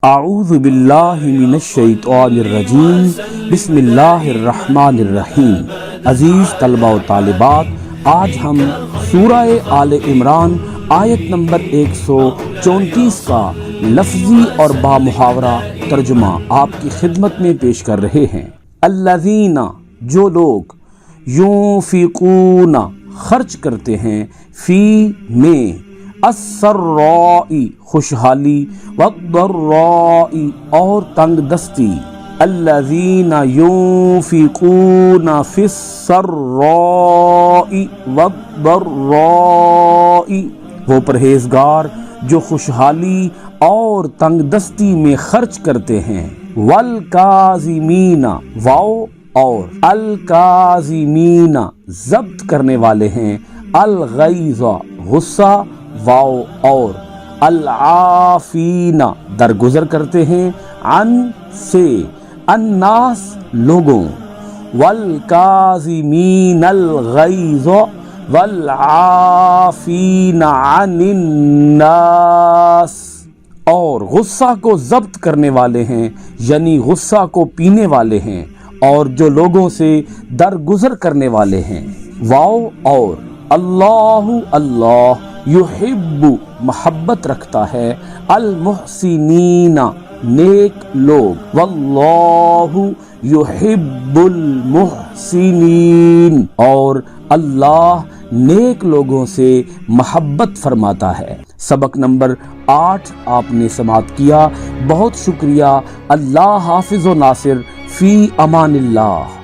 اعوذ باللہ من الشیطان الرجیم بسم اللہ الرحمن الرحیم۔ عزیز طلبہ و طالبات، آج ہم سورہ آل عمران آیت نمبر 134 کا لفظی اور بامحاورہ ترجمہ آپ کی خدمت میں پیش کر رہے ہیں۔ الذین، جو لوگ، یونفقون، خرچ کرتے ہیں، فی، میں، السراء، خوشحالی، والضراء، اور تنگ دستی۔ الذین یونفقون فی السراء والضراء، وہ پرہیزگار جو خوشحالی اور تنگ دستی میں خرچ کرتے ہیں۔ والکاظمین، واو اور الکاظمین، ضبط کرنے والے ہیں، الغیظ، غصہ، واو اور العافین، درگزر کرتے ہیں، عن، سے، الناس، لوگوں۔ والکاظمین الغیظ والعافین عن الناس، اور غصہ کو ضبط کرنے والے ہیں، یعنی غصہ کو پینے والے ہیں، اور جو لوگوں سے درگزر کرنے والے ہیں۔ واو اور اللہ، اللہ، یحب، محبت رکھتا ہے، المحسنین، نیک لوگ، واللہ یحب المحسنین، اور اللہ نیک لوگوں سے محبت فرماتا ہے۔ سبق نمبر 8 آپ نے سماعت کیا، بہت شکریہ۔ اللہ حافظ و ناصر، فی امان اللہ۔